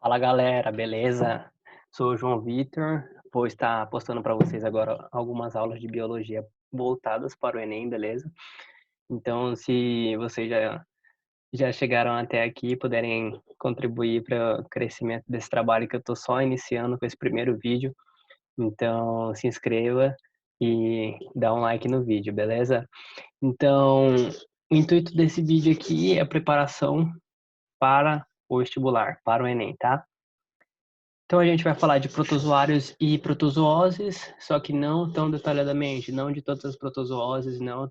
Fala galera, beleza? Sou o João Vitor, vou estar postando para vocês agora algumas aulas de biologia voltadas para o Enem, beleza? Então, se vocês já chegaram até aqui e puderem contribuir para o crescimento desse trabalho que eu estou só iniciando com esse primeiro vídeo, então se inscreva e dá um like no vídeo, beleza? Então, o intuito desse vídeo aqui é a preparação para o vestibular, para o Enem, tá? Então a gente vai falar de protozoários e protozooses, só que não tão detalhadamente, não de todas as protozooses, não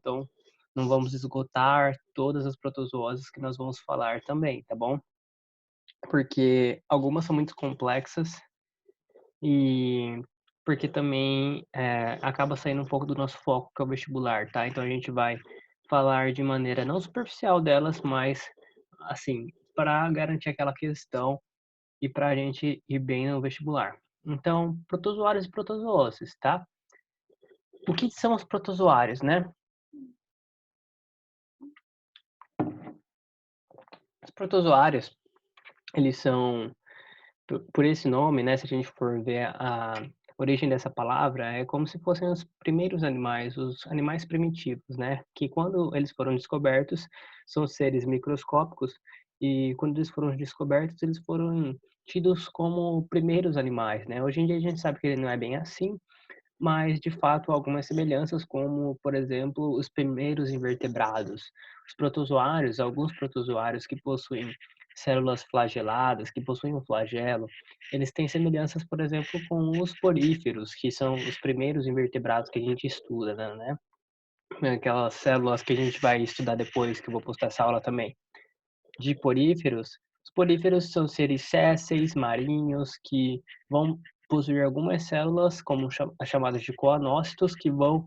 vamos esgotar todas as protozooses que nós vamos falar também, tá bom? Porque algumas são muito complexas e porque também acaba saindo um pouco do nosso foco, que é o vestibular, tá? Então a gente vai falar de maneira não superficial delas, mas assim, para garantir aquela questão e para a gente ir bem no vestibular. Então, protozoários e protozooses, tá? O que são os protozoários, né? Os protozoários, eles são, por esse nome, né? Se a gente for ver a origem dessa palavra, é como se fossem os primeiros animais, os animais primitivos, né? Que quando eles foram descobertos, são seres microscópicos e quando eles foram descobertos, eles foram tidos como primeiros animais, né? Hoje em dia a gente sabe que ele não é bem assim, mas de fato algumas semelhanças, como, por exemplo, os primeiros invertebrados. Os protozoários, alguns protozoários que possuem células flageladas, que possuem um flagelo, eles têm semelhanças, por exemplo, com os poríferos, que são os primeiros invertebrados que a gente estuda, né? Aquelas células que a gente vai estudar depois, que eu vou postar essa aula também. De poríferos, os poríferos são seres sésseis, marinhos, que vão possuir algumas células, como as chamadas de coanócitos, que vão,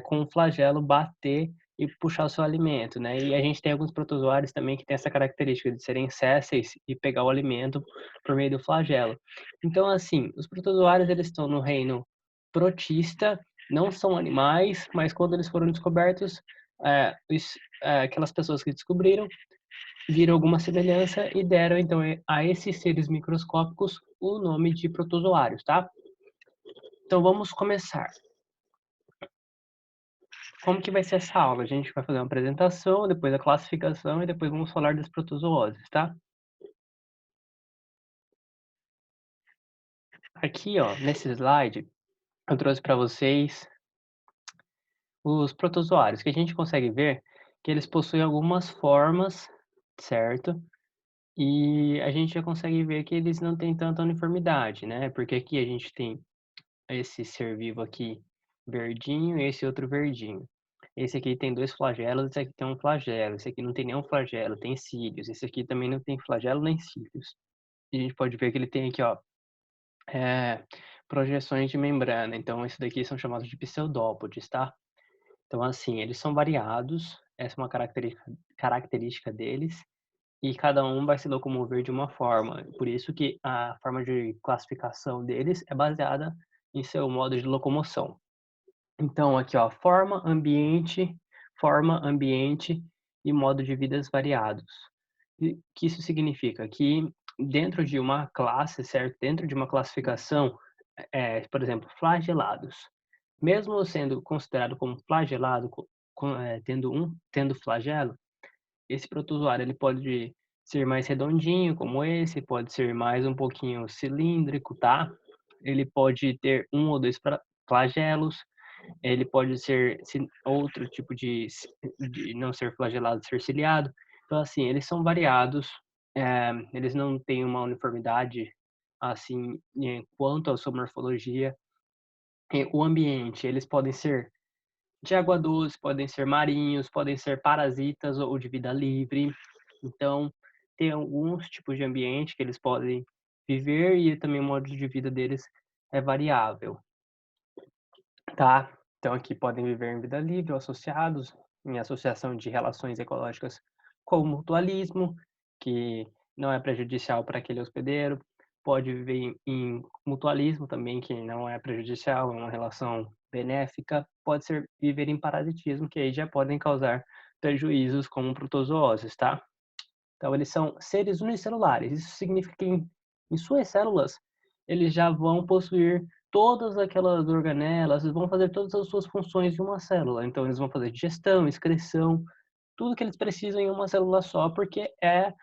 com o flagelo, bater e puxar o seu alimento, né? E a gente tem alguns protozoários também que têm essa característica de serem sésseis e pegar o alimento por meio do flagelo. Então, assim, os protozoários, eles estão no reino protista, não são animais, mas quando eles foram descobertos, aquelas pessoas que descobriram viram alguma semelhança e deram então a esses seres microscópicos o nome de protozoários, tá? Então vamos começar. Como que vai ser essa aula? A gente vai fazer uma apresentação, depois a classificação e depois vamos falar das protozooses, tá? Aqui, ó, nesse slide, eu trouxe para vocês os protozoários, que a gente consegue ver que eles possuem algumas formas, certo? E a gente já consegue ver que eles não têm tanta uniformidade, né? Porque aqui a gente tem esse ser vivo aqui verdinho e esse outro verdinho. Esse aqui tem 2 flagelos, esse aqui tem um flagelo, esse aqui não tem nenhum flagelo, tem cílios, esse aqui também não tem flagelo nem cílios. E a gente pode ver que ele tem aqui, ó, eh, projeções de membrana, então esses daqui são chamados de pseudópodes, tá? Então assim, eles são variados, essa é uma característica deles, e cada um vai se locomover de uma forma. Por isso que a forma de classificação deles é baseada em seu modo de locomoção. Então, aqui, ó, forma, ambiente e modo de vidas variados. E o que isso significa? Que dentro de uma classe, certo? Dentro de uma classificação, por exemplo, flagelados. Mesmo sendo considerado como flagelado, tendo flagelo, esse protozoário ele pode ser mais redondinho, como esse, pode ser mais um pouquinho cilíndrico, tá? Ele pode ter um ou dois flagelos, ele pode ser outro tipo de não ser flagelado, ser ciliado. Então, assim, eles são variados, eles não têm uma uniformidade, assim, quanto à sua morfologia. E o ambiente, eles podem ser de água doce, podem ser marinhos, podem ser parasitas ou de vida livre. Então, tem alguns tipos de ambiente que eles podem viver e também o modo de vida deles é variável. Tá, então aqui podem viver em vida livre ou associados, em associação de relações ecológicas com mutualismo, que não é prejudicial para aquele hospedeiro. Pode viver em mutualismo também, que não é prejudicial, é uma relação benéfica. Pode ser viver em parasitismo, que aí já podem causar prejuízos como protozooses, tá? Então eles são seres unicelulares. Isso significa que em suas células, eles já vão possuir todas aquelas organelas, eles vão fazer todas as suas funções de uma célula. Então eles vão fazer digestão, excreção, tudo que eles precisam em uma célula só, porque é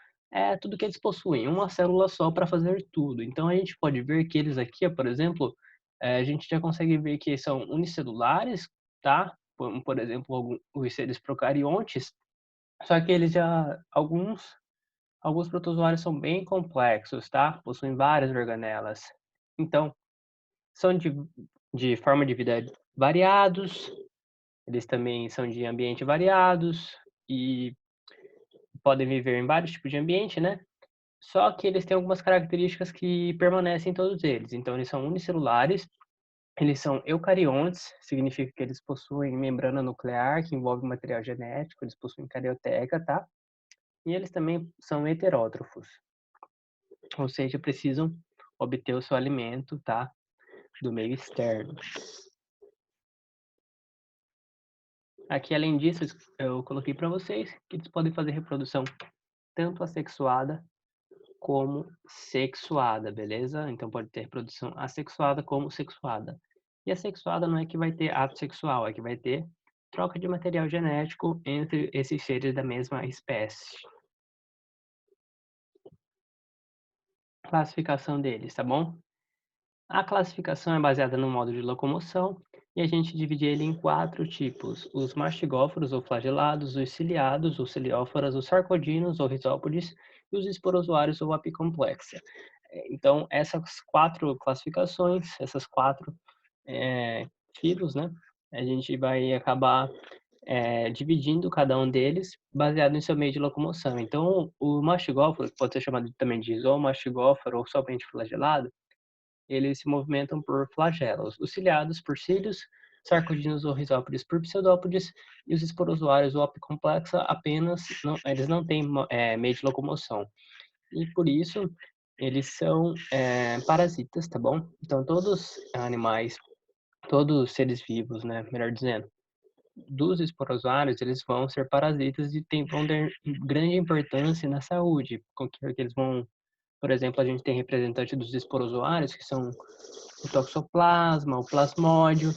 tudo que eles possuem, uma célula só para fazer tudo. Então a gente pode ver que eles aqui, por exemplo, a gente já consegue ver que são unicelulares, tá? Por exemplo, os seres procariontes, só que eles já alguns protozoários são bem complexos, tá? Possuem várias organelas. Então, são de forma de vida variados, eles também são de ambiente variados e podem viver em vários tipos de ambiente, né? Só que eles têm algumas características que permanecem em todos eles. Então, eles são unicelulares, eles são eucariontes, significa que eles possuem membrana nuclear que envolve material genético, eles possuem carioteca, tá? E eles também são heterótrofos, ou seja, precisam obter o seu alimento, tá? Do meio externo. Aqui, além disso, eu coloquei para vocês que eles podem fazer reprodução tanto assexuada como sexuada, beleza? Então pode ter reprodução assexuada como sexuada. E assexuada não é que vai ter ato sexual, é que vai ter troca de material genético entre esses seres da mesma espécie. Classificação deles, tá bom? A classificação é baseada no modo de locomoção e a gente divide ele em 4 tipos: os mastigóforos ou flagelados, os ciliados ou cilióforas, os sarcodinos ou risópodes e os esporozoários ou apicomplexa. Então, essas 4 classificações, essas 4 filos, né, a gente vai acabar dividindo cada um deles baseado em seu meio de locomoção. Então, o mastigóforo, que pode ser chamado também de zoomastigóforo ou somente flagelado, eles se movimentam por flagelos, os ciliados por cílios, sarcodinos ou risópodes por pseudópodes e os esporozoários ou apicomplexa apenas, eles não têm meio de locomoção. E por isso eles são parasitas, tá bom? Então todos animais, todos seres vivos, né, melhor dizendo, dos esporozoários, eles vão ser parasitas e vão ter grande importância na saúde, porque eles vão, por exemplo, a gente tem representante dos esporozoários, que são o toxoplasma, o plasmódio,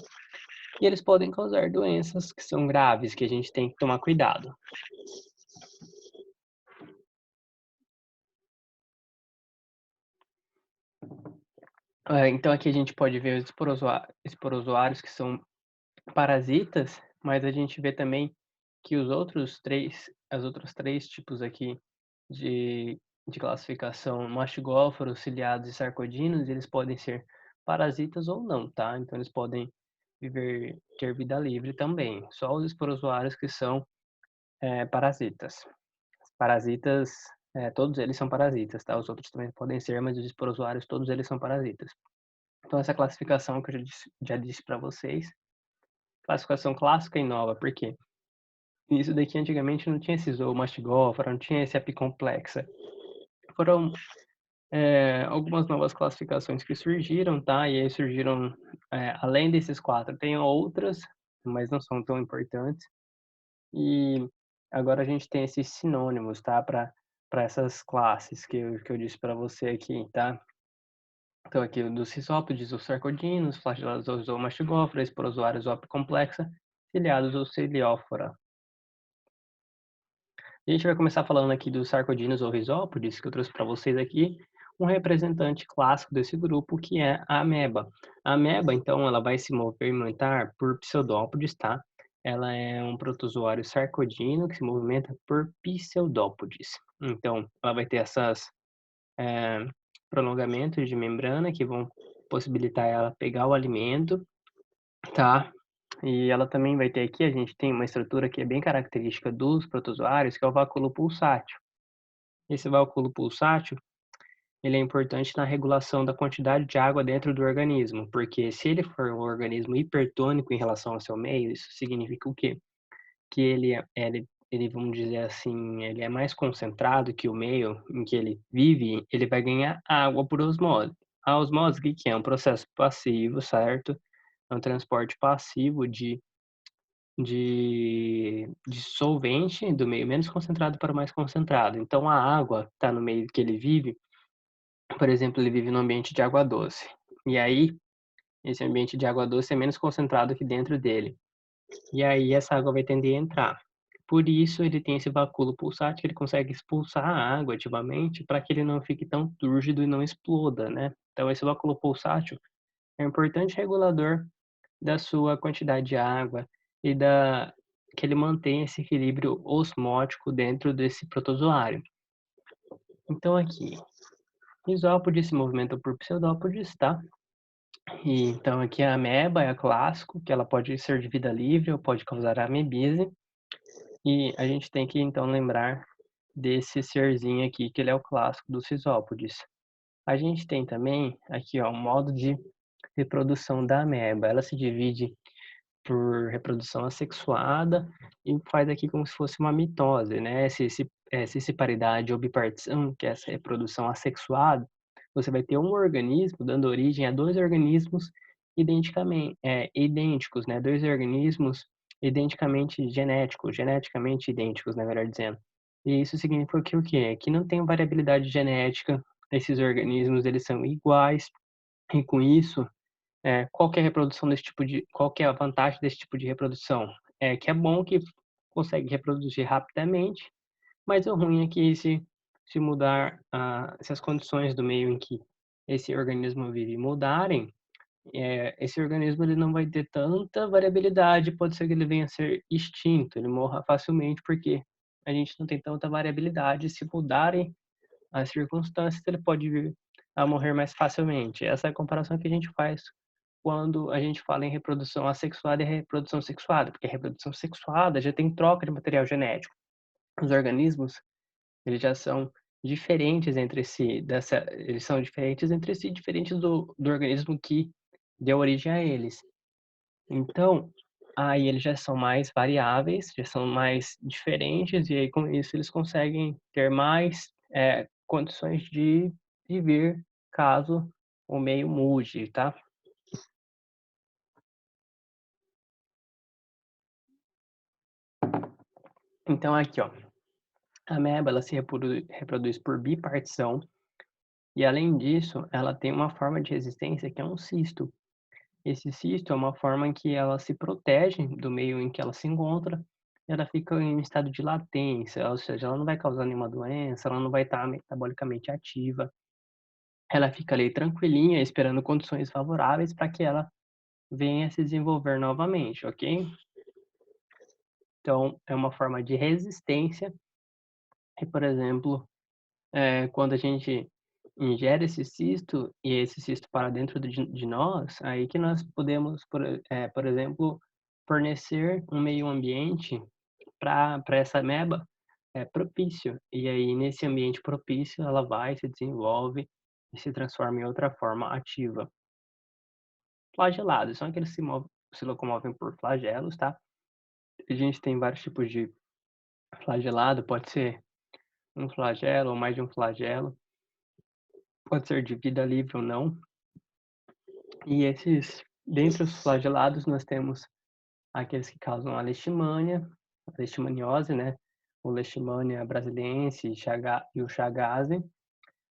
e eles podem causar doenças que são graves, que a gente tem que tomar cuidado. Então aqui a gente pode ver os esporozoários que são parasitas, mas a gente vê também que os outros três tipos aqui de, de classificação, mastigóforos, ciliados e sarcodinos, eles podem ser parasitas ou não, tá? Então eles podem ter vida livre também. Só os esporozoários que são parasitas. Parasitas, todos eles são parasitas, tá? Os outros também podem ser, mas os esporozoários, todos eles são parasitas. Então essa classificação que eu já disse para vocês, classificação clássica e nova, por quê? Isso daqui antigamente não tinha esse zoomastigófora, não tinha esse apicomplexa. Foram algumas novas classificações que surgiram, tá? E aí surgiram, além desses 4, tem outras, mas não são tão importantes. E agora a gente tem esses sinônimos, tá? Para essas classes que eu disse para você aqui, tá? Então aqui dos risópodes, os sarcodinos, flagelados ou zoomastigófora, esporozoários ou apicomplexa, ciliados ou ciliófora. A gente vai começar falando aqui dos sarcodinos ou risópodes, que eu trouxe para vocês aqui, um representante clássico desse grupo, que é a ameba. A ameba, então, ela vai se movimentar por pseudópodes, tá? Ela é um protozoário sarcodino que se movimenta por pseudópodes. Então, ela vai ter essas prolongamentos de membrana que vão possibilitar ela pegar o alimento, tá? E ela também vai ter aqui, a gente tem uma estrutura que é bem característica dos protozoários, que é o vacúolo pulsátil. Esse vacúolo pulsátil, ele é importante na regulação da quantidade de água dentro do organismo, porque se ele for um organismo hipertônico em relação ao seu meio, isso significa o quê? Que ele, vamos dizer assim, ele é mais concentrado que o meio em que ele vive, ele vai ganhar água por osmose. A osmose, o que que é? Um processo passivo, certo? É um transporte passivo de solvente do meio menos concentrado para o mais concentrado. Então a água está no meio que ele vive, por exemplo, ele vive no ambiente de água doce. E aí, esse ambiente de água doce é menos concentrado que dentro dele. E aí essa água vai tender a entrar. Por isso ele tem esse vacúolo pulsátil que ele consegue expulsar a água ativamente para que ele não fique tão túrgido e não exploda, né. Então esse vacúolo pulsátil é um importante regulador da sua quantidade de água e da que ele mantém esse equilíbrio osmótico dentro desse protozoário. Então aqui, isópodes se movimentam por pseudópodes, tá. E então aqui a ameba é a clássico, que ela pode ser de vida livre ou pode causar amebise. E a gente tem que então lembrar desse serzinho aqui, que ele é o clássico dos cisópodes. A gente tem também aqui, ó, o modo de reprodução da ameba. Ela se divide por reprodução assexuada e faz aqui como se fosse uma mitose, né? Cissiparidade ou bipartição, que é essa reprodução assexuada, você vai ter um organismo dando origem a 2 organismos idênticos, né? 2 organismos geneticamente idênticos, na verdade dizendo. E isso significa que o quê? Que não tem variabilidade genética, esses organismos eles são iguais, e com isso qual que é a vantagem desse tipo de reprodução? É que é bom que consegue reproduzir rapidamente, mas o ruim é que se mudar, se as condições do meio em que esse organismo vive mudarem, esse organismo ele não vai ter tanta variabilidade, pode ser que ele venha a ser extinto, ele morra facilmente, porque a gente não tem tanta variabilidade, se mudarem as circunstâncias, ele pode vir a morrer mais facilmente. Essa é a comparação que a gente faz quando a gente fala em reprodução assexuada e reprodução sexuada, porque a reprodução sexuada já tem troca de material genético. Os organismos, eles já são diferentes entre si, eles são diferentes entre si, diferentes do organismo que deu origem a eles. Então, aí eles já são mais variáveis, já são mais diferentes, e aí com isso eles conseguem ter mais condições de viver caso o meio mude, tá? Então aqui, ó, a ameba ela se reproduz por bipartição e, além disso, ela tem uma forma de resistência que é um cisto. Esse cisto é uma forma em que ela se protege do meio em que ela se encontra, e ela fica em estado de latência, ou seja, ela não vai causar nenhuma doença, ela não vai estar metabolicamente ativa. Ela fica ali tranquilinha, esperando condições favoráveis para que ela venha se desenvolver novamente, ok? Então, é uma forma de resistência e, por exemplo, quando a gente ingere esse cisto e esse cisto para dentro de nós, aí que nós podemos, por exemplo, fornecer um meio ambiente para essa ameba propício. E aí, nesse ambiente propício, ela vai, se desenvolve e se transforma em outra forma ativa. Flagelados são aqueles que se locomovem por flagelos, tá? A gente tem vários tipos de flagelado, pode ser um flagelo ou mais de um flagelo. Pode ser de vida livre ou não. E dentre os flagelados, nós temos aqueles que causam a leishmaniose, né? O Leishmania brasiliense e o Chagas.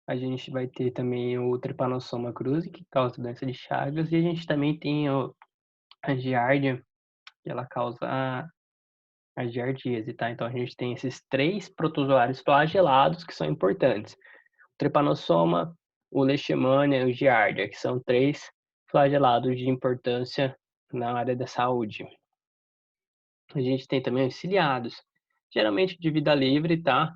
A gente vai ter também o Trypanosoma cruzi, que causa doença de Chagas. E a gente também tem a Giardia, que ela causa a giardíase, tá? Então a gente tem esses 3 protozoários flagelados que são importantes. Trypanosoma, o Leishmania e o Giardia, que são 3 flagelados de importância na área da saúde. A gente tem também os ciliados, geralmente de vida livre, tá?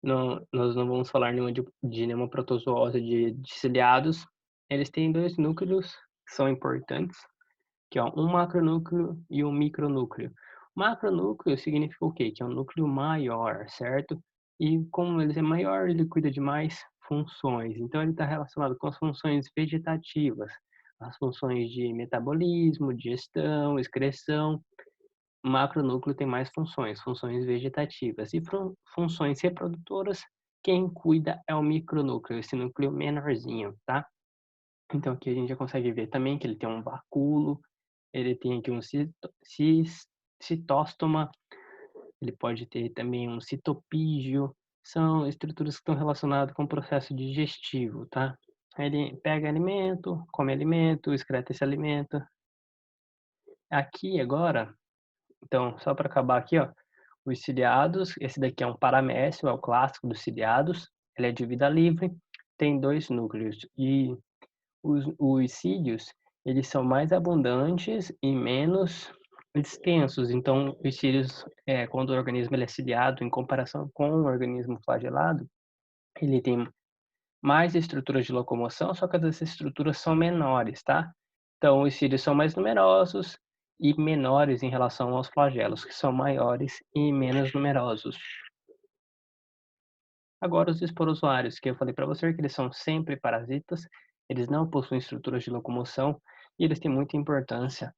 Não, nós não vamos falar de nenhuma protozoose de ciliados. Eles têm 2 núcleos que são importantes, que é um macronúcleo e um micronúcleo. Macronúcleo significa o quê? Que é um núcleo maior, certo? E como ele é maior, ele cuida de mais funções. Então ele está relacionado com as funções vegetativas, as funções de metabolismo, digestão, excreção. O macronúcleo tem mais funções, funções vegetativas. E funções reprodutoras, quem cuida é o micronúcleo, esse núcleo menorzinho, tá? Então aqui a gente já consegue ver também que ele tem um vacúolo, ele tem aqui um citóstoma, ele pode ter também um citopígio, são estruturas que estão relacionadas com o processo digestivo, tá? Ele pega alimento, come alimento, excreta esse alimento. Aqui agora, então, só para acabar aqui, ó, os ciliados, esse daqui é um paramécio, é o clássico dos ciliados, ele é de vida livre, tem 2 núcleos e os cílios, eles são mais abundantes e menos extensos, então os cílios, quando o organismo ele é ciliado em comparação com o organismo flagelado, ele tem mais estruturas de locomoção, só que as estruturas são menores, tá? Então os cílios são mais numerosos e menores em relação aos flagelos, que são maiores e menos numerosos. Agora os esporozoários, que eu falei para você que eles são sempre parasitas, eles não possuem estruturas de locomoção e eles têm muita importância,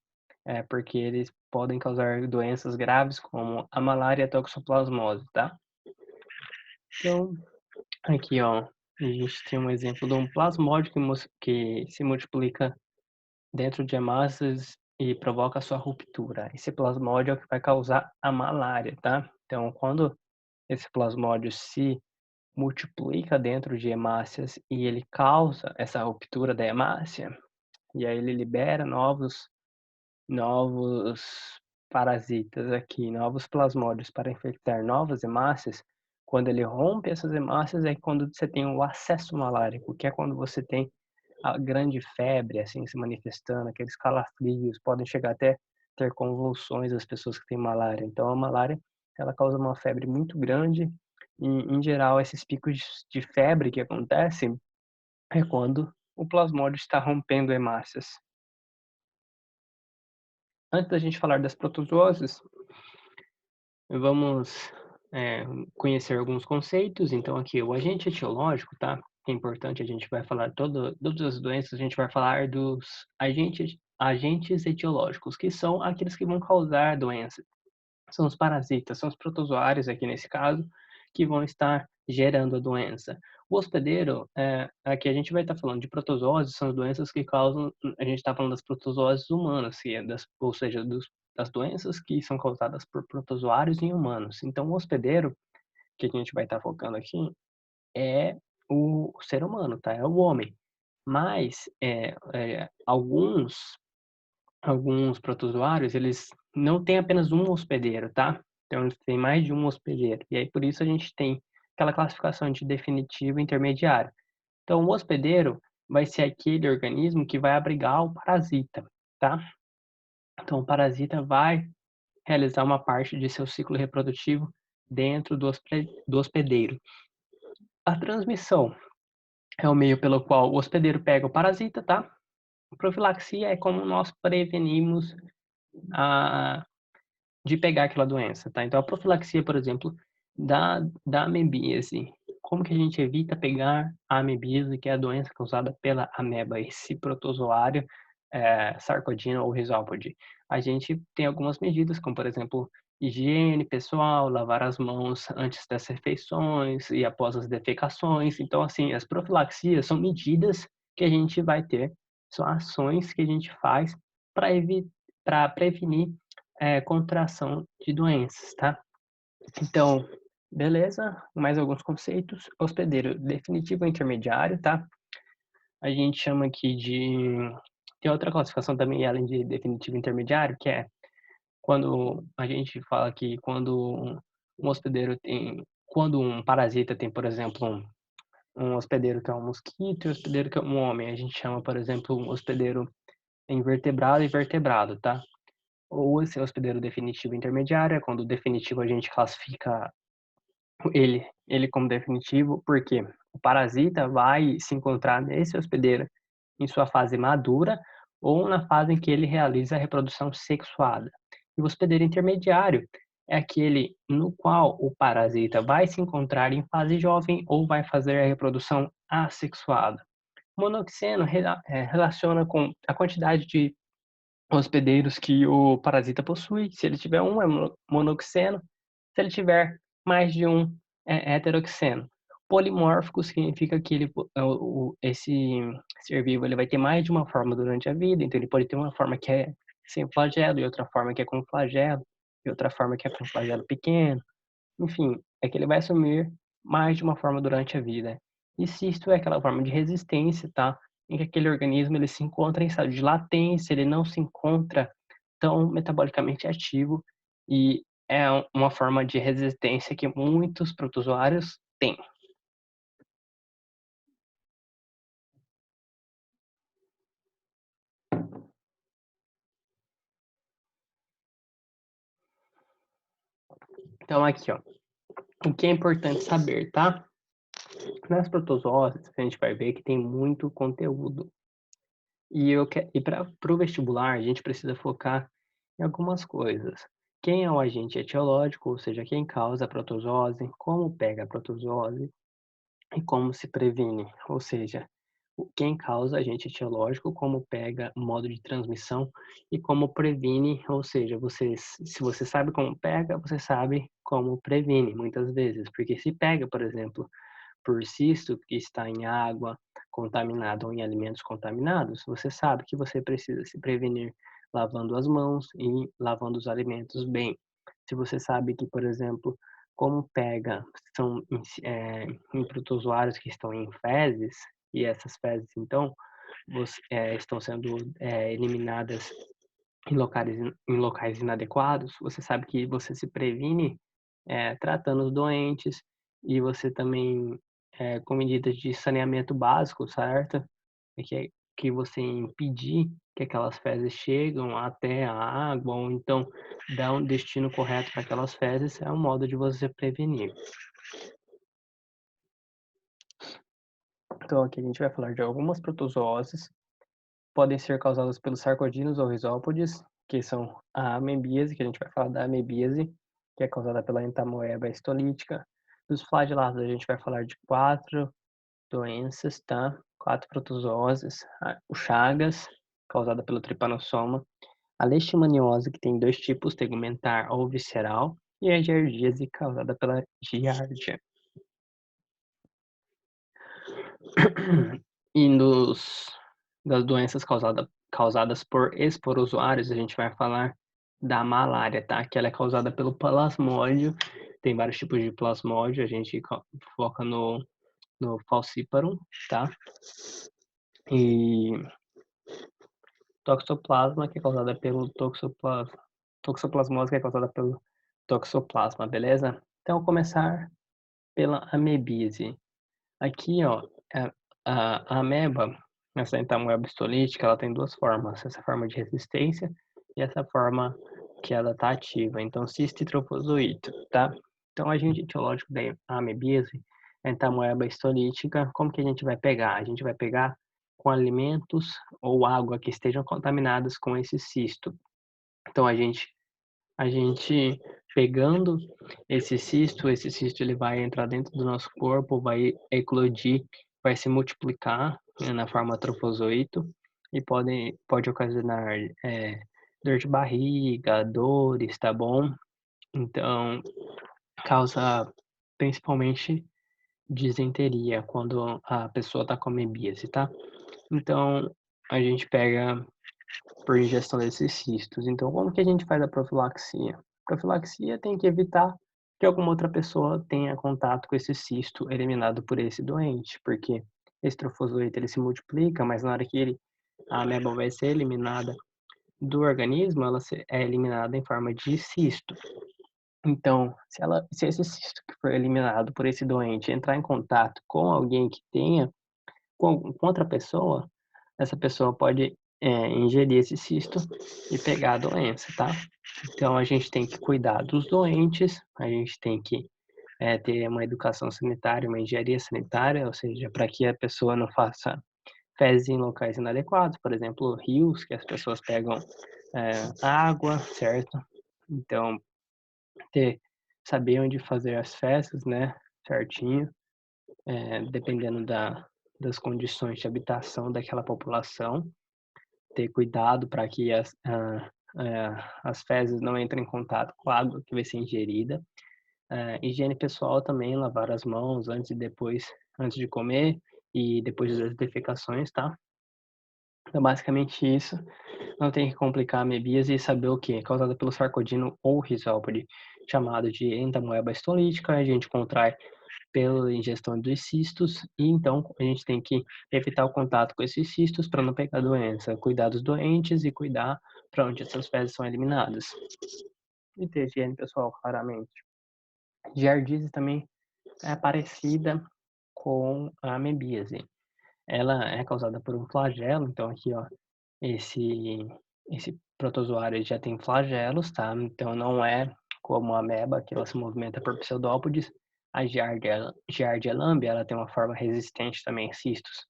porque eles podem causar doenças graves como a malária e a toxoplasmose, tá? Então, aqui ó, a gente tem um exemplo de um plasmódio que se multiplica dentro de hemácias e provoca a sua ruptura. Esse plasmódio é o que vai causar a malária, tá? Então, quando esse plasmódio se multiplica dentro de hemácias e ele causa essa ruptura da hemácia, e aí ele libera novos parasitas aqui, novos plasmódios para infectar novas hemácias. Quando ele rompe essas hemácias é quando você tem o acesso malárico, que é quando você tem a grande febre, assim, se manifestando, aqueles calafrios, podem chegar até ter convulsões as pessoas que têm malária. Então a malária, ela causa uma febre muito grande e, em geral, esses picos de febre que acontecem é quando o plasmódio está rompendo hemácias. Antes da gente falar das protozooses, vamos, conhecer alguns conceitos. Então aqui, o agente etiológico, tá? É importante, a gente vai falar todas as doenças, a gente vai falar dos agentes etiológicos, que são aqueles que vão causar doença. São os parasitas, são os protozoários aqui nesse caso, que vão estar gerando a doença. O hospedeiro, aqui a gente vai estar falando de protozooses, são doenças que causam, a gente está falando das protozooses humanas, que é ou seja, das doenças que são causadas por protozoários em humanos. Então, o hospedeiro, que a gente vai estar focando aqui, é o ser humano, tá? É o homem. Mas, alguns protozoários, eles não têm apenas um hospedeiro, tá? Então eles têm mais de um hospedeiro. E aí por isso a gente tem aquela classificação de definitivo e intermediário. Então o hospedeiro vai ser aquele organismo que vai abrigar o parasita, tá? Então o parasita vai realizar uma parte de seu ciclo reprodutivo dentro do hospedeiro. A transmissão é o meio pelo qual o hospedeiro pega o parasita, tá? A profilaxia é como nós prevenimos a de pegar aquela doença, tá? Então a profilaxia, por exemplo, da amebíase. Como que a gente evita pegar a amebíase, que é a doença causada pela ameba, esse protozoário, Sarcodina ou Rhizopode? A gente tem algumas medidas, como por exemplo, higiene pessoal, lavar as mãos antes das refeições e após as defecações. Então, assim, as profilaxias são medidas que a gente vai ter, são ações que a gente faz para prevenir contração de doenças, tá? Então, beleza, mais alguns conceitos. Hospedeiro definitivo ou intermediário, tá? A gente chama aqui de... Tem outra classificação também, além de definitivo e intermediário, que é quando a gente fala que quando um hospedeiro tem... Quando um parasita tem, por exemplo, um hospedeiro que é um mosquito e um hospedeiro que é um homem, a gente chama, por exemplo, um hospedeiro invertebrado e vertebrado, tá? Ou esse hospedeiro definitivo intermediário, é quando o definitivo a gente classifica ele como definitivo, porque o parasita vai se encontrar nesse hospedeiro em sua fase madura ou na fase em que ele realiza a reprodução sexuada. E o hospedeiro intermediário é aquele no qual o parasita vai se encontrar em fase jovem ou vai fazer a reprodução assexuada. O monoxeno relaciona com a quantidade de hospedeiros que o parasita possui. Se ele tiver um, é monoxeno. Se ele tiver mais de um, é heteroxeno. Polimórfico significa que esse ser vivo ele vai ter mais de uma forma durante a vida. Então, ele pode ter uma forma que é sem flagelo, e outra forma que é com flagelo, e outra forma que é com flagelo pequeno. Enfim, é que ele vai assumir mais de uma forma durante a vida. E cisto é aquela forma de resistência, tá? Em que aquele organismo ele se encontra em estado de latência, ele não se encontra tão metabolicamente ativo e é uma forma de resistência que muitos protozoários têm. Então aqui, ó, o que é importante saber, tá? Nas protozoas, a gente vai ver que tem muito conteúdo. E para o vestibular, a gente precisa focar em algumas coisas. Quem é o agente etiológico, ou seja, quem causa a protozoose, como pega a protozoose e como se previne, ou seja, quem causa agente etiológico, como pega o modo de transmissão e como previne, ou seja, se você sabe como pega, você sabe como previne, muitas vezes, porque se pega, por exemplo, por cisto que está em água contaminada ou em alimentos contaminados, você sabe que você precisa se prevenir lavando as mãos e lavando os alimentos bem. Se você sabe que, por exemplo, como pega são em protozoários que estão em fezes, e essas fezes, então, estão sendo eliminadas em locais inadequados, você sabe que você se previne tratando os doentes e você também com medidas de saneamento básico, certo? Que você impedir que aquelas fezes chegam até a água ou então dar um destino correto para aquelas fezes, é um modo de você prevenir. Então aqui a gente vai falar de algumas protozooses, podem ser causadas pelos sarcodinos ou risópodes, que são a amebíase, que a gente vai falar da amebíase, que é causada pela entamoeba histolítica. Dos flagelados, a gente vai falar de 4 doenças, tá? 4 protozooses. O Chagas, causada pelo tripanossoma. A leishmaniose, que tem 2 tipos, tegumentar ou visceral. E a giardíase, causada pela giardia. E das doenças causadas por esporozoários, a gente vai falar da malária, tá? Que ela é causada pelo plasmódio. Tem vários tipos de plasmódio, a gente foca no falciparum, tá? E toxoplasma, que é causada pelo toxoplasmose, que é causada pelo toxoplasma, beleza? Então, vou começar pela amebíase. Aqui, ó, a a ameba, essa entamoeba histolítica, ela tem 2 formas, essa forma de resistência e essa forma que ela tá ativa, então cisto e trofozoito, tá? Então, o agente etiológico da amebíase é a entamoeba histolítica. Como que a gente vai pegar? A gente vai pegar com alimentos ou água que estejam contaminadas com esse cisto. Então, a gente pegando esse cisto ele vai entrar dentro do nosso corpo, vai eclodir, vai se multiplicar, né, na forma trofozoito e pode ocasionar dor de barriga, dores, tá bom? Então, causa principalmente disenteria quando a pessoa tá com amebíase, tá? Então, a gente pega por ingestão desses cistos. Então, como que a gente faz a profilaxia? Profilaxia tem que evitar que alguma outra pessoa tenha contato com esse cisto eliminado por esse doente, porque esse trofozoito ele se multiplica, mas na hora que a ameba vai ser eliminada do organismo, é eliminada em forma de cisto. Então, se esse cisto que foi eliminado por esse doente entrar em contato com alguém que tenha com outra pessoa, essa pessoa pode ingerir esse cisto e pegar a doença, tá? Então a gente tem que cuidar dos doentes, a gente tem que ter uma educação sanitária, uma engenharia sanitária, ou seja, para que a pessoa não faça fezes em locais inadequados, por exemplo, rios que as pessoas pegam água, certo? Então, saber onde fazer as fezes, né, certinho, dependendo das condições de habitação daquela população, ter cuidado para que as fezes não entrem em contato com a água que vai ser ingerida. Higiene pessoal também, lavar as mãos antes de comer e depois das defecações, tá? Então, basicamente isso. Não tem que complicar a amebíase e saber o que é causada pelo sarcodino ou risópode, chamado de entamoeba histolítica. A gente contrai pela ingestão dos cistos, e então a gente tem que evitar o contato com esses cistos para não pegar doença, cuidar dos doentes e cuidar para onde essas fezes são eliminadas. E ter higiene pessoal, claramente. Giardíase também é parecida com a amebíase. Ela é causada por um flagelo, então aqui, ó, esse esse protozoário já tem flagelos, tá, então não é como a ameba, que ela se movimenta por pseudópodes. A Giardia lambia, ela tem uma forma resistente também a cistos,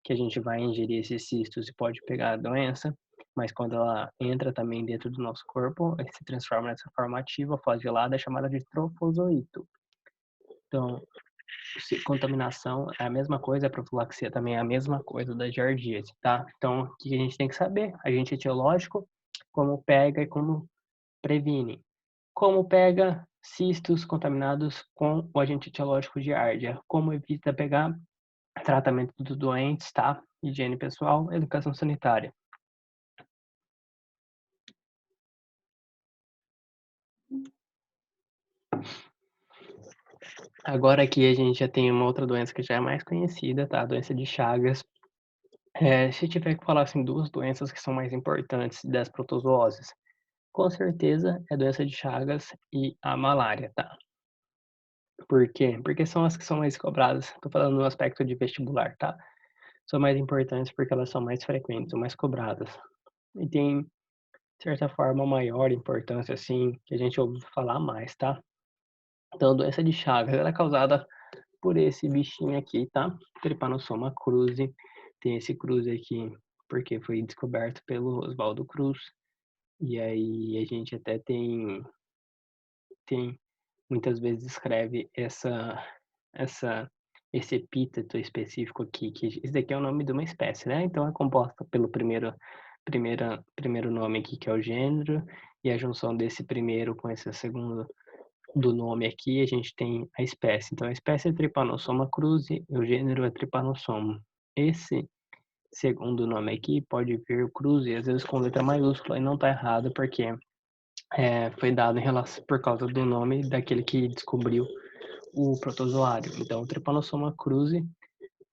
que a gente vai ingerir esses cistos e pode pegar a doença, mas quando ela entra também dentro do nosso corpo, ele se transforma nessa forma ativa, flagelada, chamada de trofozoito. Então, se contaminação é a mesma coisa, a profilaxia também é a mesma coisa da giardíase, tá? Então, o que a gente tem que saber? Agente etiológico, como pega e como previne. Como pega cistos contaminados com o agente etiológico Giardia. Como evita pegar tratamento dos doentes, tá? Higiene pessoal, educação sanitária. Agora aqui a gente já tem uma outra doença que já é mais conhecida, tá? A doença de Chagas. Se tiver que falar assim, 2 doenças que são mais importantes das protozooses, com certeza é a doença de Chagas e a malária, tá? Por quê? Porque são as que são mais cobradas. Tô falando no aspecto de vestibular, tá? São mais importantes porque elas são mais frequentes, são mais cobradas. E tem, de certa forma, maior importância, assim, que a gente ouve falar mais, tá? Então, a doença de Chagas, ela é causada por esse bichinho aqui, tá? Trypanosoma cruzi. Tem esse cruzi aqui porque foi descoberto pelo Oswaldo Cruz. E aí a gente até tem muitas vezes escreve essa esse epíteto específico aqui, que esse daqui é o nome de uma espécie, né? Então é composta pelo primeiro nome aqui, que é o gênero, e a junção desse primeiro com esse segundo do nome aqui, a gente tem a espécie. Então a espécie é Trypanosoma cruzi e o gênero é Trypanosoma. Esse segundo nome aqui pode vir cruzi, às vezes com letra maiúscula, e não tá errado, porque foi dado em relação, por causa do nome daquele que descobriu o protozoário. Então, o Trypanosoma cruzi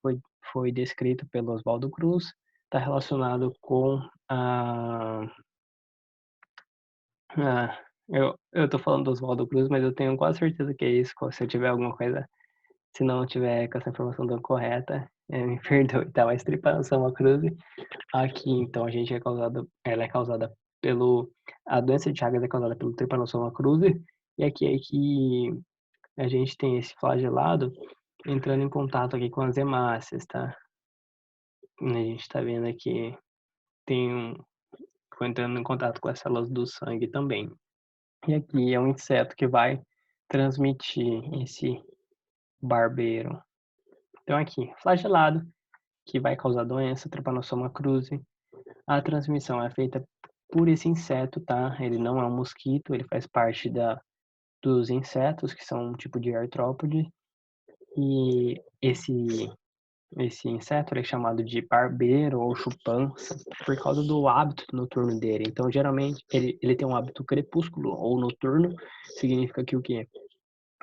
foi, foi descrito pelo Oswaldo Cruz, está relacionado com eu tô falando do Oswaldo Cruz, mas eu tenho quase certeza que é isso. Se eu tiver alguma coisa, se não tiver com essa informação tão correta, me perdoe, tá? Mas Trypanosoma cruzi, aqui, então, ela é causada a doença de Chagas é causada pelo Trypanosoma cruzi, e aqui é que a gente tem esse flagelado entrando em contato aqui com as hemácias, tá? A gente tá vendo aqui, foi entrando em contato com as células do sangue também. E aqui é um inseto que vai transmitir esse barbeiro. Então aqui, flagelado, que vai causar doença, Trypanosoma cruzi. A transmissão é feita por esse inseto, tá? Ele não é um mosquito, ele faz parte dos insetos, que são um tipo de artrópode. E esse inseto é chamado de barbeiro ou chupança por causa do hábito noturno dele. Então, geralmente, ele tem um hábito crepúsculo ou noturno, significa que o quê?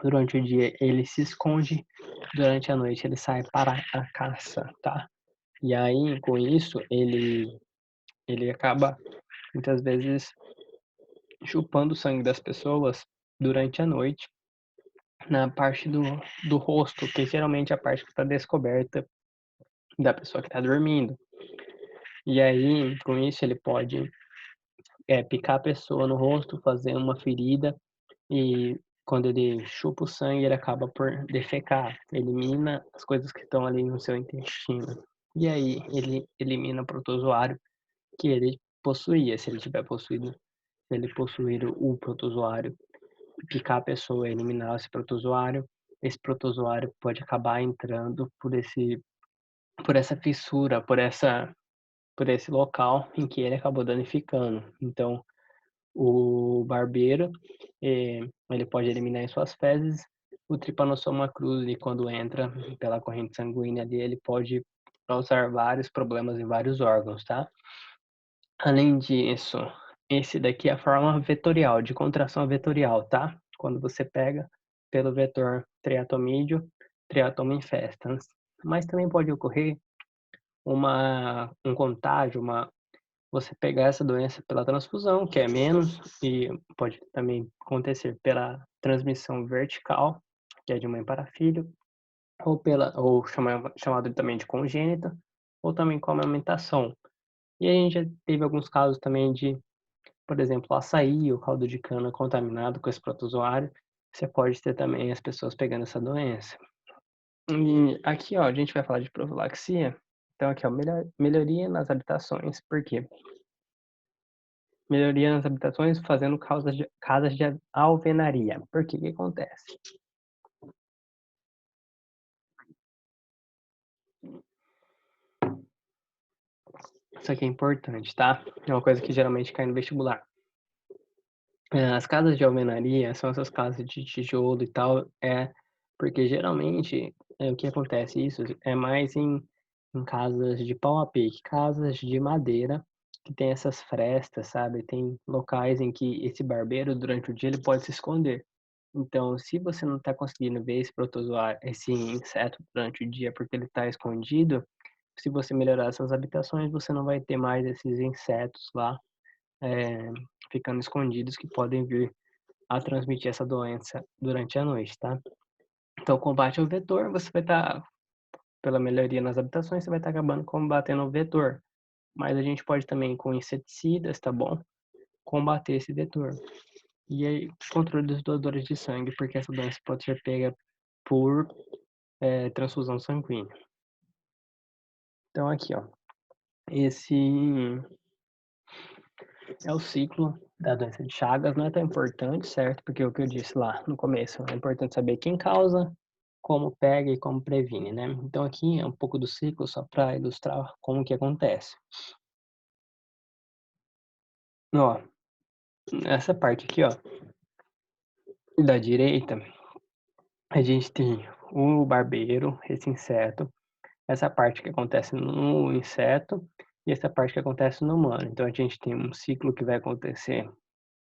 Durante o dia ele se esconde, durante a noite ele sai para a caça, tá? E aí, com isso, ele acaba muitas vezes chupando o sangue das pessoas durante a noite, na parte do rosto, que geralmente é a parte que está descoberta da pessoa que está dormindo. E aí, com isso, ele pode picar a pessoa no rosto, fazer uma ferida, e quando ele chupa o sangue, ele acaba por defecar, elimina as coisas que estão ali no seu intestino. E aí, ele elimina o protozoário que ele possuía, se ele tiver possuído, se ele possuir o protozoário, picar a pessoa, eliminar esse protozoário pode acabar entrando por essa fissura, por esse local em que ele acabou danificando. Então, o barbeiro, ele pode eliminar em suas fezes. O Trypanosoma cruzi, quando entra pela corrente sanguínea ali, ele pode causar vários problemas em vários órgãos, tá? Além disso, esse daqui é a forma vetorial, de contração vetorial, tá? Quando você pega pelo vetor triatomídeo, triatoma infestans. Mas também pode ocorrer um contágio, você pegar essa doença pela transfusão, que é menos, e pode também acontecer pela transmissão vertical, que é de mãe para filho, ou chamado também de congênita, ou também com a amamentação. E a gente já teve alguns casos também de, por exemplo, açaí ou caldo de cana contaminado com esse protozoário. Você pode ter também as pessoas pegando essa doença. E aqui, ó, a gente vai falar de profilaxia. Então aqui, ó, melhoria nas habitações. Por quê? Melhoria nas habitações fazendo casas de alvenaria. Por quê? O que acontece? Isso aqui é importante, tá? É uma coisa que geralmente cai no vestibular. As casas de alvenaria são essas casas de tijolo e tal, porque geralmente, o que acontece isso é mais em casas de pau a pique, casas de madeira que tem essas frestas, sabe, tem locais em que esse barbeiro durante o dia ele pode se esconder. Então, se você não está conseguindo ver esse protozoário, esse inseto durante o dia porque ele está escondido, se você melhorar essas habitações, você não vai ter mais esses insetos lá, eh, ficando escondidos que podem vir a transmitir essa doença durante a noite, tá? Então, combate ao vetor, você vai estar, pela melhoria nas habitações, você vai estar acabando combatendo o vetor. Mas a gente pode também, com inseticidas, tá bom? Combater esse vetor. E aí, controle dos doadores de sangue, porque essa doença pode ser pega por transfusão sanguínea. Então, aqui, ó, esse é o ciclo da doença de Chagas, não é tão importante, certo? Porque o que eu disse lá no começo, é importante saber quem causa, como pega e como previne, né? Então aqui é um pouco do ciclo só para ilustrar como que acontece. Ó, essa parte aqui, ó, da direita, a gente tem o barbeiro, esse inseto, essa parte que acontece no inseto e essa parte que acontece no humano. Então a gente tem um ciclo que vai acontecer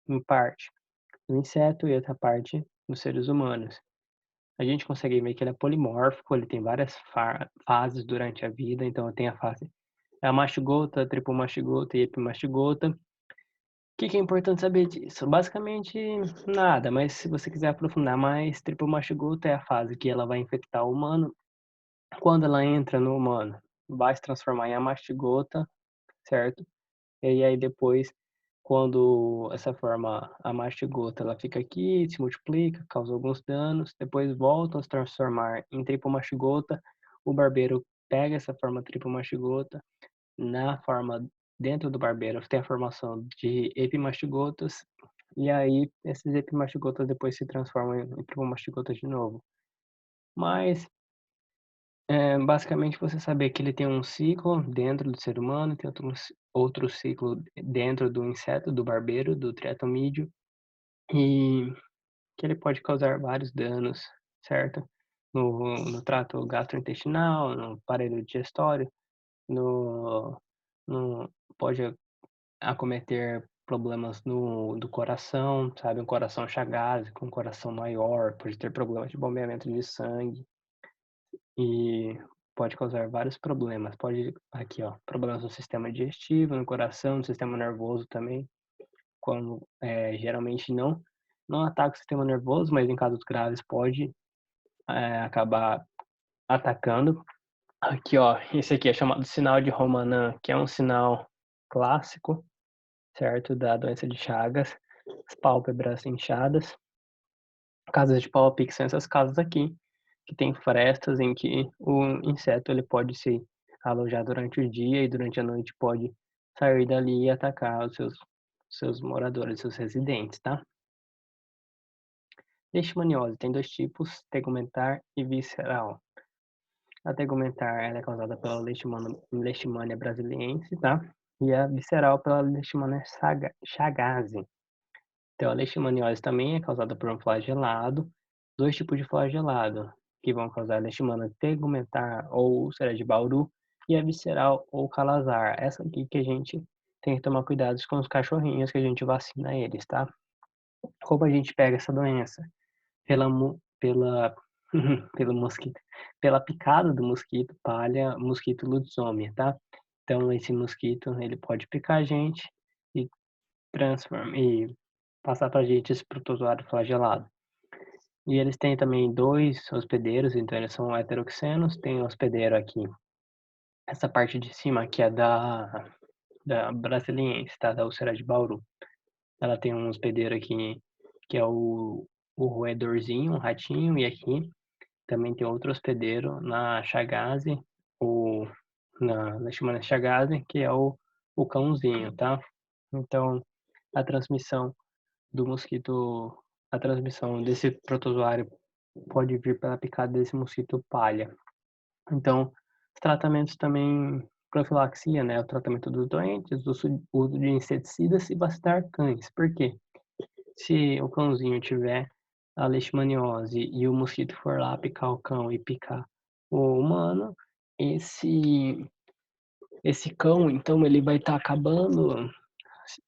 em parte no inseto e outra parte nos seres humanos. A gente consegue ver que ele é polimórfico, ele tem várias fases durante a vida, então tem a fase mastigota, tripomastigota e epimastigota. O que que é importante saber disso? Basicamente nada, mas se você quiser aprofundar mais, tripomastigota é a fase que ela vai infectar o humano. Quando ela entra no humano, vai se transformar em amastigota, certo? E aí depois, quando essa forma amastigota, ela fica aqui, se multiplica, causa alguns danos, depois volta a se transformar em tripomastigota, o barbeiro pega essa forma tripomastigota, na forma dentro do barbeiro tem a formação de epimastigotas, e aí esses epimastigotas depois se transformam em tripomastigotas de novo. Mas basicamente você saber que ele tem um ciclo dentro do ser humano, tem outro ciclo dentro do inseto, do barbeiro, do triatomídeo, e que ele pode causar vários danos, certo? No trato gastrointestinal, no aparelho digestório, no, pode acometer problemas do coração, sabe? Um coração chagásico, um coração maior, pode ter problemas de bombeamento de sangue. E pode causar vários problemas. Pode, aqui, ó, problemas no sistema digestivo, no coração, no sistema nervoso também. Quando geralmente não ataca o sistema nervoso, mas em casos graves pode acabar atacando. Aqui, ó, esse aqui é chamado sinal de Romanin, que é um sinal clássico, certo, da doença de Chagas, as pálpebras inchadas. Casas de pau a pique são essas casas aqui, que tem frestas em que o inseto ele pode se alojar durante o dia e durante a noite pode sair dali e atacar os seus moradores, seus residentes, tá? Leishmaniose tem dois tipos, tegumentar e visceral. A tegumentar ela é causada pela Leishmania brasiliense, tá? E a visceral pela Leishmania chagas. Então, a leishmaniose também é causada por um flagelado, dois tipos de flagelado, que vão causar leishmania tegumentar ou úlcera de Bauru, e a visceral ou calazar. Essa aqui que a gente tem que tomar cuidado com os cachorrinhos que a gente vacina eles, tá? Como a gente pega essa doença? Pela pelo mosquito, pela picada do mosquito palha, mosquito lobisomem, tá. Então esse mosquito, ele pode picar a gente e e passar pra gente esse protozoário flagelado. E eles têm também 2 hospedeiros, então eles são heteroxenos, tem um hospedeiro aqui, essa parte de cima que é da brasiliensis, tá, da úlcera de Bauru. Ela tem um hospedeiro aqui que é o roedorzinho, um ratinho, e aqui também tem outro hospedeiro na Chagas, o na Leishmania Chagas, que é o cãozinho, tá. Então, a transmissão do mosquito a transmissão desse protozoário pode vir pela picada desse mosquito palha. Então, os tratamentos também profilaxia, né, o tratamento dos doentes, uso de inseticidas e vacinar cães. Por quê? Se o cãozinho tiver a leishmaniose e o mosquito for lá picar o cão e picar o humano, esse esse cão, então, ele vai estar acabando,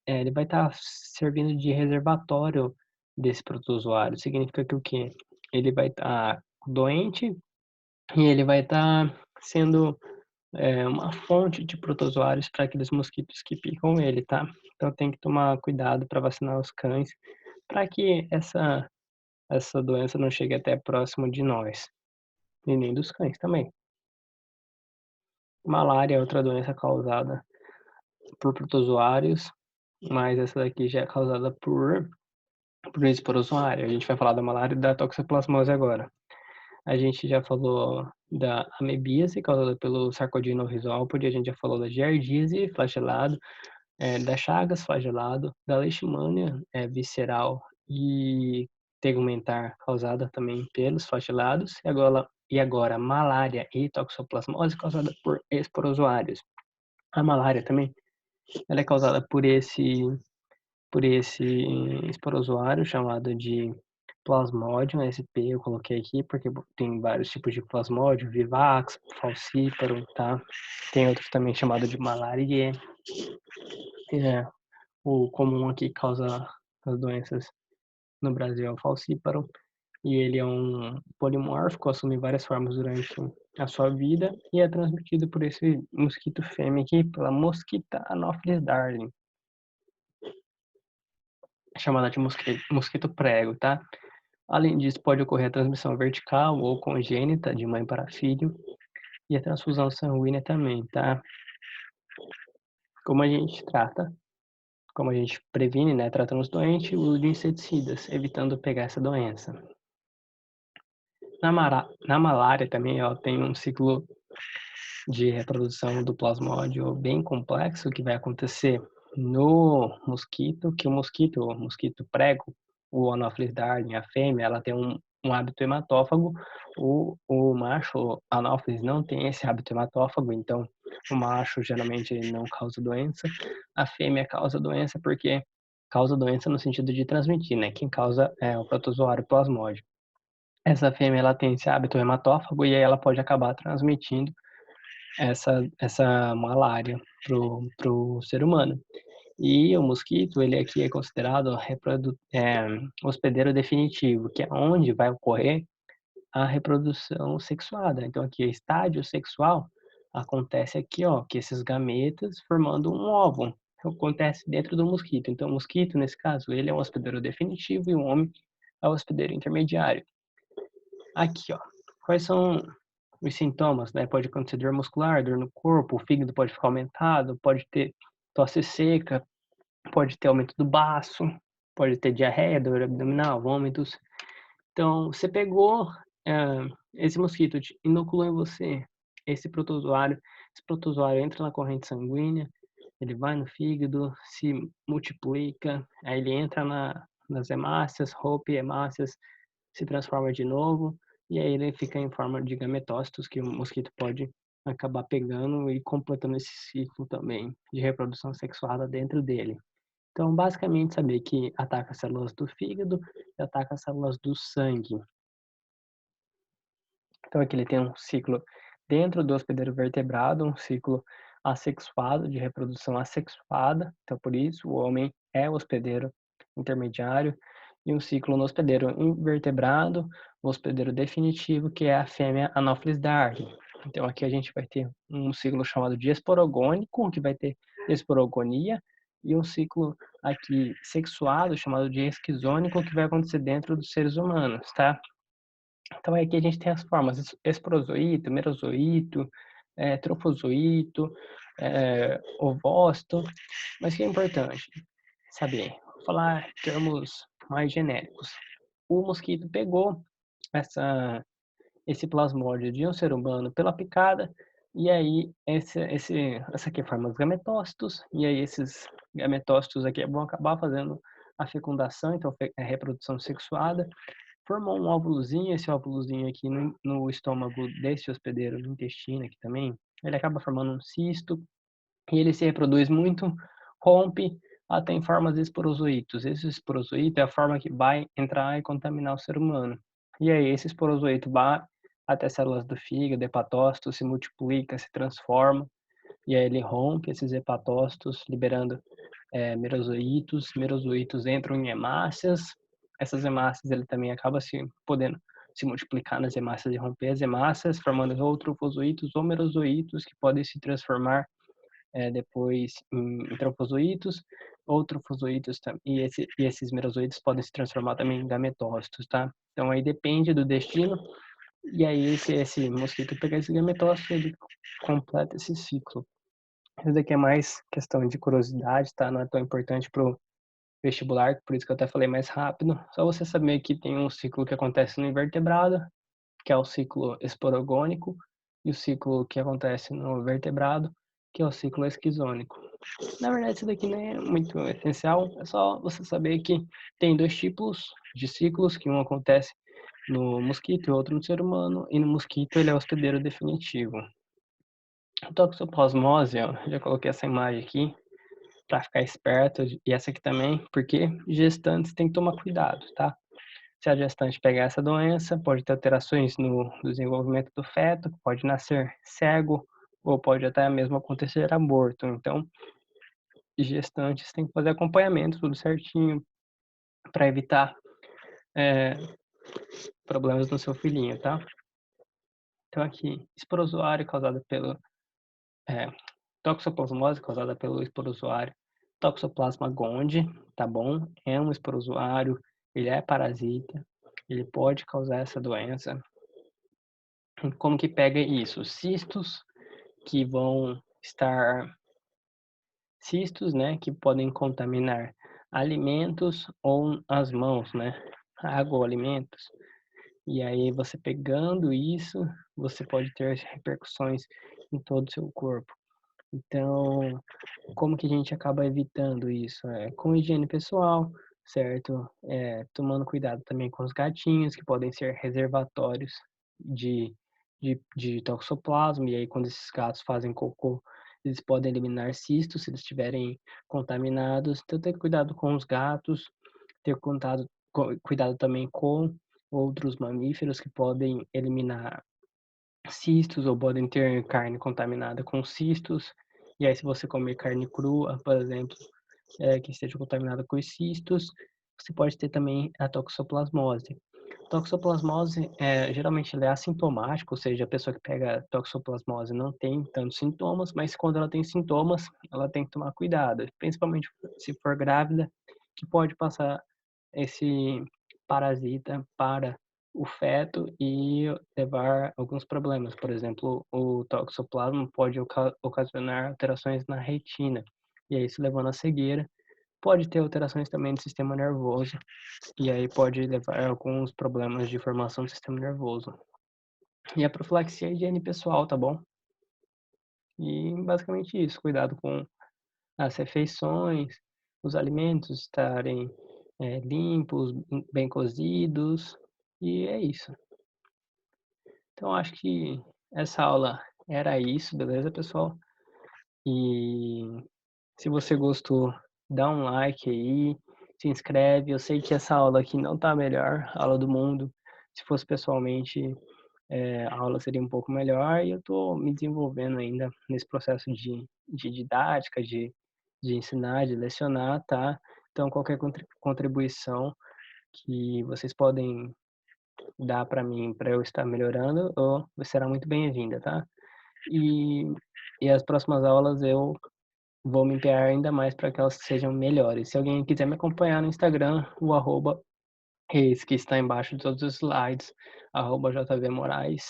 ele vai estar servindo de reservatório desse protozoário. Significa que o quê? Ele vai estar doente e ele vai estar sendo, uma fonte de protozoários para aqueles mosquitos que picam ele, tá. Então tem que tomar cuidado para vacinar os cães, para que essa doença não chegue até próximo de nós, e nem dos cães também. Malária é outra doença causada por protozoários, mas essa daqui já é causada por esporozoário. A gente vai falar da malária e da toxoplasmose agora. A gente já falou da amebíase, causada pelo Sarcodino rhizopode, a gente já falou da giardíase, flagelado, da chagas, flagelado, da leishmania, visceral e tegumentar, causada também pelos flagelados, e agora malária e toxoplasmose, causada por esporozoários. A malária também, ela é causada por esse esporozoário chamado de Plasmodium SP, eu coloquei aqui porque tem vários tipos de Plasmodium, Vivax, Falciparum, tá? Tem outro também chamado de Malariae. É, o comum aqui que causa as doenças no Brasil é o Falciparum, e ele é um polimórfico, assume várias formas durante a sua vida e é transmitido por esse mosquito fêmea aqui, pela Mosquita Anopheles darling, chamada de mosquito prego, tá? Além disso, pode ocorrer a transmissão vertical ou congênita de mãe para filho e a transfusão sanguínea também, tá? Como a gente trata, como a gente previne, né, tratando os doentes, o uso de inseticidas, evitando pegar essa doença. Na malária também, ó, tem um ciclo de reprodução do plasmódio bem complexo que vai acontecer no mosquito, que o mosquito prego, o Anopheles darling, a fêmea, ela tem um hábito hematófago, o macho Anopheles não tem esse hábito hematófago, então o macho geralmente ele não causa doença, a fêmea causa doença porque causa doença no sentido de transmitir, né? Quem causa é o protozoário plasmódio. Essa fêmea ela tem esse hábito hematófago e aí ela pode acabar transmitindo essa malária pro ser humano. E o mosquito, ele aqui é considerado hospedeiro definitivo, que é onde vai ocorrer a reprodução sexuada. Então aqui, o estágio sexual acontece aqui, ó, que esses gametas formando um óvulo, acontece dentro do mosquito. Então o mosquito, nesse caso, ele é um hospedeiro definitivo e o homem é o hospedeiro intermediário. Aqui, ó, quais são os sintomas, né? Pode acontecer dor muscular, dor no corpo, o fígado pode ficar aumentado, pode ter tosse seca, pode ter aumento do baço, pode ter diarreia, dor abdominal, vômitos. Então, você pegou, esse mosquito, inoculou em você esse protozoário entra na corrente sanguínea, ele vai no fígado, se multiplica, aí ele entra nas hemácias, rompe hemácias, se transforma de novo, e aí ele fica em forma de gametócitos que o mosquito pode acabar pegando e completando esse ciclo também de reprodução sexuada dentro dele. Então, basicamente, saber que ataca as células do fígado e ataca as células do sangue. Então, aqui ele tem um ciclo dentro do hospedeiro vertebrado, um ciclo assexuado, de reprodução assexuada. Então, por isso, o homem é o hospedeiro intermediário e um ciclo no hospedeiro invertebrado, o hospedeiro definitivo, que é a fêmea Anopheles dark. Então aqui a gente vai ter um ciclo chamado de esporogônico, que vai ter esporogonia, e um ciclo aqui sexuado, chamado de esquizônico, que vai acontecer dentro dos seres humanos, tá? Então aqui a gente tem as formas esporozoito, merozoito, trofozoito, ovócito, mas o que é importante saber? Vou falar termos mais genéricos. O mosquito pegou essa esse plasmódio de um ser humano pela picada, e aí essa aqui forma os gametócitos, e aí esses gametócitos aqui vão acabar fazendo a fecundação, então a reprodução sexuada, formou um óvulozinho, esse óvulozinho aqui no estômago desse hospedeiro, no intestino aqui também, ele acaba formando um cisto, e ele se reproduz muito, rompe até em formas de esporozoítos. Esse esporozoito é a forma que vai entrar e contaminar o ser humano. E aí esse esporozoito vai até células do fígado, hepatócito, se multiplica, se transforma, e aí ele rompe esses hepatócitos, liberando merozoítos entram em hemácias, essas hemácias ele também acaba podendo se multiplicar nas hemácias e romper as hemácias, formando ou trofozoítos ou merozoítos que podem se transformar depois em trofozoítos, ou trofozoítos e esses merozoítos podem se transformar também em gametócitos, tá? Então aí depende do destino, e aí se esse mosquito pegar esse gametócito, ele completa esse ciclo. Isso daqui é mais questão de curiosidade, tá? Não é tão importante pro vestibular, por isso que eu até falei mais rápido. Só você saber que tem um ciclo que acontece no invertebrado, que é o ciclo esporogônico, e o ciclo que acontece no vertebrado, que é o ciclo esquizônico. Na verdade, isso daqui não é muito essencial, é só você saber que tem dois tipos de ciclos, que um acontece no mosquito e outro no ser humano, e no mosquito ele é o hospedeiro definitivo. A toxoplasmose, ó, já coloquei essa imagem aqui para ficar esperto, e essa aqui também, porque gestantes tem que tomar cuidado, tá? Se a gestante pegar essa doença, pode ter alterações no desenvolvimento do feto, pode nascer cego, ou pode até mesmo acontecer aborto. Então, gestantes têm que fazer acompanhamento, tudo certinho, para evitar é, problemas no seu filhinho, tá? Então aqui, esporozoário causado pelo é, toxoplasmose causada pelo esporozoário Toxoplasma gondii, tá bom? É um esporozoário, ele é parasita, ele pode causar essa doença. Como que pega isso? Que vão estar cistos, né, que podem contaminar alimentos ou as mãos, né? Água ou alimentos. E aí você pegando isso, você pode ter repercussões em todo o seu corpo. Então, como que a gente acaba evitando isso? Com higiene pessoal, certo? Tomando cuidado também com os gatinhos, que podem ser reservatórios de, de toxoplasma, e aí quando esses gatos fazem cocô, eles podem eliminar cistos se eles estiverem contaminados. Então, ter cuidado com os gatos, ter cuidado também com outros mamíferos que podem eliminar cistos ou podem ter carne contaminada com cistos. E aí, se você comer carne crua, por exemplo, que esteja contaminada com os cistos, você pode ter também a toxoplasmose. Toxoplasmose, geralmente ela é assintomática, ou seja, a pessoa que pega toxoplasmose não tem tantos sintomas, mas quando ela tem sintomas, ela tem que tomar cuidado, principalmente se for grávida, que pode passar esse parasita para o feto e levar alguns problemas. Por exemplo, o toxoplasma pode ocasionar alterações na retina, e aí isso levando à cegueira. Pode ter alterações também do sistema nervoso, e aí pode levar a alguns problemas de formação do sistema nervoso. E a profilaxia é higiene pessoal, tá bom? E basicamente isso, cuidado com as refeições, os alimentos estarem limpos, bem cozidos, e é isso. Então acho que essa aula era isso, beleza, pessoal? E se você gostou, dá um like aí, se inscreve. Eu sei que essa aula aqui não tá a melhor aula do mundo. Se fosse pessoalmente, a aula seria um pouco melhor, e eu tô me desenvolvendo ainda nesse processo de didática, de ensinar, de lecionar, tá? Então qualquer contribuição que vocês podem dar para mim para eu estar melhorando, ou será muito bem-vinda, tá? E e as próximas aulas eu vou me empenhar ainda mais para que elas sejam melhores. Se alguém quiser me acompanhar no Instagram, o arroba esse que está embaixo de todos os slides, @jvmoraes.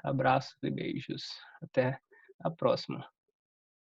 Abraços e beijos. Até a próxima.